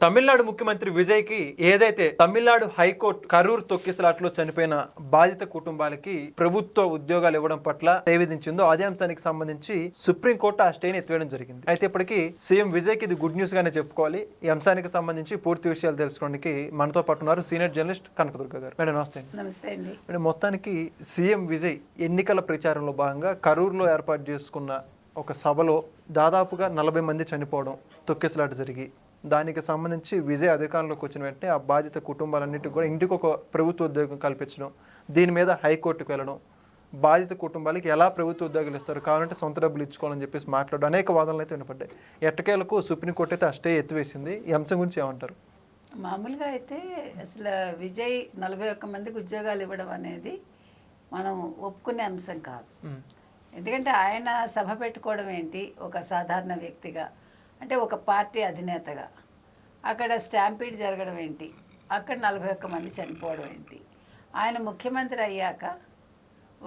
తమిళనాడు ముఖ్యమంత్రి విజయ్కి ఏదైతే తమిళనాడు హైకోర్టు కరూర్ తొక్కిసలాట్లో చనిపోయిన బాధిత కుటుంబాలకి ప్రభుత్వ ఉద్యోగాలు ఇవ్వడం పట్ల స్టే విధించిందో అదే అంశానికి సంబంధించి సుప్రీంకోర్టు ఆ స్టేని ఎత్తివేయడం జరిగింది. అయితే ఇప్పటికీ సీఎం విజయ్కి ఇది గుడ్ న్యూస్ గానే చెప్పుకోవాలి. ఈ అంశానికి సంబంధించి పూర్తి విషయాలు తెలుసుకోవడానికి మనతో పాటు ఉన్నారు సీనియర్ జర్నలిస్ట్ కనకదుర్గ గారు. మేడం నమస్తే. నమస్తే అండి. మేడం, మొత్తానికి సీఎం విజయ్ ఎన్నికల ప్రచారంలో భాగంగా కరూర్లో ఏర్పాటు చేసుకున్న ఒక సభలో దాదాపుగా 40 మంది చనిపోవడం, తొక్కిసలాట జరిగి దానికి సంబంధించి విజయ్ అధికారంలోకి వచ్చిన వెంటనే ఆ బాధిత కుటుంబాలన్నిటికీ కూడా ఇంటికి ఒక ప్రభుత్వ ఉద్యోగం కల్పించడం, దీని మీద హైకోర్టుకు వెళ్ళడం, బాధిత కుటుంబాలకి ఎలా ప్రభుత్వ ఉద్యోగాలు ఇస్తారు, కావాలంటే సొంత డబ్బులు ఇచ్చుకోవాలని చెప్పేసి మాట్లాడడం అనేక వాదనలు అయితే వినపడ్డాయి. ఎట్టకేలకు సుప్రీంకోర్టు అయితే ఆ స్టే ఎత్తివేసింది. ఈ అంశం గురించి ఏమంటారు? మామూలుగా అయితే అసలు విజయ్ 41 మందికి ఉద్యోగాలు ఇవ్వడం అనేది మనం ఒప్పుకునే అంశం కాదు. ఎందుకంటే ఆయన సభ పెట్టుకోవడం ఏంటి, ఒక సాధారణ వ్యక్తిగా, అంటే ఒక పార్టీ అధినేతగా అక్కడ స్టాంపీడ్ జరగడం ఏంటి, అక్కడ 41 మంది చనిపోవడం ఏంటి, ఆయన ముఖ్యమంత్రి అయ్యాక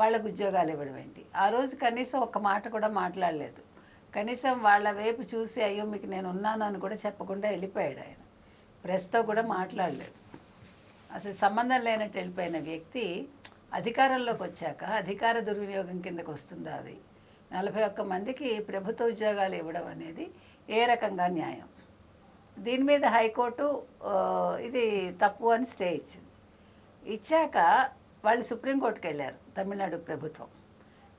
వాళ్ళకు ఉద్యోగాలు ఇవ్వడం ఏంటి. ఆ రోజు కనీసం ఒక మాట కూడా మాట్లాడలేదు. కనీసం వాళ్ళ వైపు చూసి అయ్యో మీకు నేను ఉన్నాను అని కూడా చెప్పకుండా వెళ్ళిపోయాడు. ఆయన ప్రెస్తో కూడా మాట్లాడలేదు. అసలు సంబంధం లేనట్టు వెళ్ళిపోయిన వ్యక్తి అధికారంలోకి వచ్చాక అధికార దుర్వినియోగం కిందకు వస్తుందా? అది 41 మందికి ప్రభుత్వ ఉద్యోగాలు ఇవ్వడం అనేది ఏ రకంగా న్యాయం? దీని మీద హైకోర్టు ఇది తప్పు అని స్టే ఇచ్చింది. ఇచ్చాక వాళ్ళు సుప్రీంకోర్టుకి వెళ్ళారు, తమిళనాడు ప్రభుత్వం.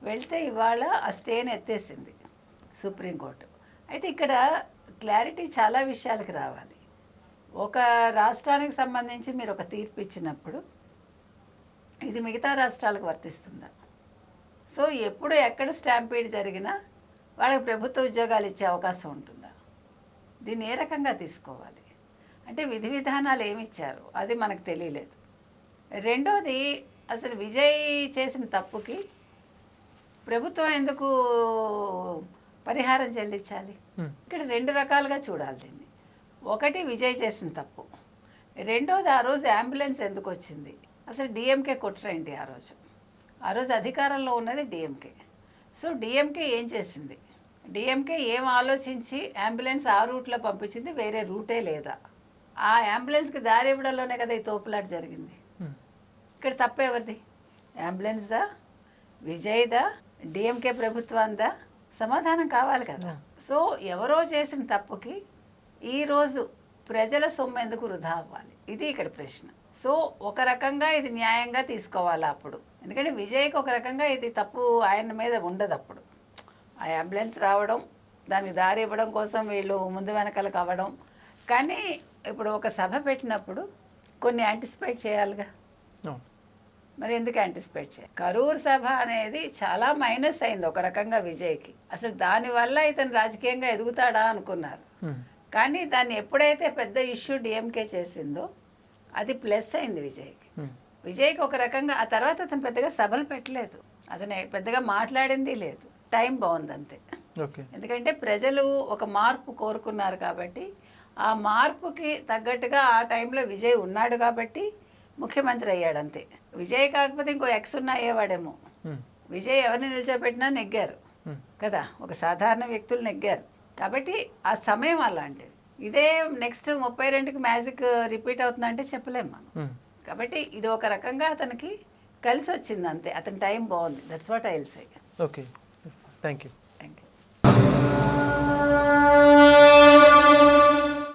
వెళ్తే ఇవాళ ఆ స్టేని ఎత్తేసింది సుప్రీంకోర్టు. అయితే ఇక్కడ క్లారిటీ చాలా విషయాలకు రావాలి. ఒక రాష్ట్రానికి సంబంధించి మీరు ఒక తీర్పు ఇచ్చినప్పుడు ఇది మిగతా రాష్ట్రాలకు వర్తిస్తుందా? సో ఎప్పుడు ఎక్కడ స్టాంపీడ్ జరిగినా వాళ్ళకి ప్రభుత్వ ఉద్యోగాలు ఇచ్చే అవకాశం ఉంటుందా? దీన్ని ఏ రకంగా తీసుకోవాలి? అంటే విధి విధానాలు ఏమి ఇచ్చారు అది మనకు తెలియలేదు. రెండోది, అసలు విజయ్ చేసిన తప్పుకి ప్రభుత్వం ఎందుకు పరిహారం చెల్లించాలి? ఇక్కడ 2 రకాలుగా చూడాలి దీన్ని. ఒకటి విజయ్ చేసిన తప్పు, రెండోది ఆ రోజు అంబులెన్స్ ఎందుకు వచ్చింది? అసలు డిఎంకే కుట్రేంటి? ఆ రోజు అధికారంలో ఉన్నది డిఎంకే. సో డిఎంకే ఏం చేసింది? డిఎంకే ఏం ఆలోచించి అంబులెన్స్ ఆ రూట్లో పంపించింది? వేరే రూటే లేదా? ఆ అంబులెన్స్కి దారి ఇవ్వడంలోనే కదా ఈ తోపులాట జరిగింది. ఇక్కడ తప్పు ఎవరిది? అంబులెన్స్దా, విజయ్దా, డిఎంకే ప్రభుత్వందా? సమాధానం కావాలి కదా. సో ఎవరో చేసిన తప్పుకి ఈరోజు ప్రజల సొమ్ము ఎందుకు వృధా అవ్వాలి? ఇది ఇక్కడ ప్రశ్న. సో ఒక రకంగా ఇది న్యాయంగా తీసుకోవాలి అప్పుడు. ఎందుకంటే విజయ్కి ఒక రకంగా ఇది తప్పు ఆయన మీద ఉండదు. అప్పుడు ఆ అంబులెన్స్ రావడం, దానికి దారి ఇవ్వడం కోసం వీళ్ళు ముందు వెనకలకు అవ్వడం. కానీ ఇప్పుడు ఒక సభ పెట్టినప్పుడు కొన్ని యాంటిసిపేట్ చేయాలిగా. మరి ఎందుకు యాంటిసిపేట్ చేయాలి? కరూర్ సభ అనేది చాలా మైనస్ అయింది ఒక రకంగా విజయ్కి. అసలు దానివల్ల ఇతను రాజకీయంగా ఎదుగుతాడా అనుకున్నారు. కానీ దాన్ని ఎప్పుడైతే పెద్ద ఇష్యూ డిఎంకే చేసిందో అది ప్లస్ అయింది విజయ్కి. విజయ్కి ఒక రకంగా ఆ తర్వాత అతను పెద్దగా సభలు పెట్టలేదు, అతను పెద్దగా మాట్లాడింది లేదు. టైం బాగుంది అంతే. ఎందుకంటే ప్రజలు ఒక మార్పు కోరుకున్నారు కాబట్టి ఆ మార్పుకి తగ్గట్టుగా ఆ టైంలో విజయ్ ఉన్నాడు కాబట్టి ముఖ్యమంత్రి అయ్యాడు అంతే. విజయ్ కాకపోతే ఇంకో ఎక్స్ ఉన్న అయ్యేవాడేమో. విజయ్ ఎవరిని నిల్చోబెట్టినా నెగ్గారు కదా, ఒక సాధారణ వ్యక్తులు నెగ్గారు. కాబట్టి ఆ సమయం అలాంటిది. ఇదే నెక్స్ట్ 32కి మ్యాజిక్ రిపీట్ అవుతుందంటే చెప్పలేము మనం. కాబట్టి ఇది ఒక రకంగా అతనికి కలిసి వచ్చింది అంతే. అతని టైం బాగుంది. That's what I will say. Okay, thank you.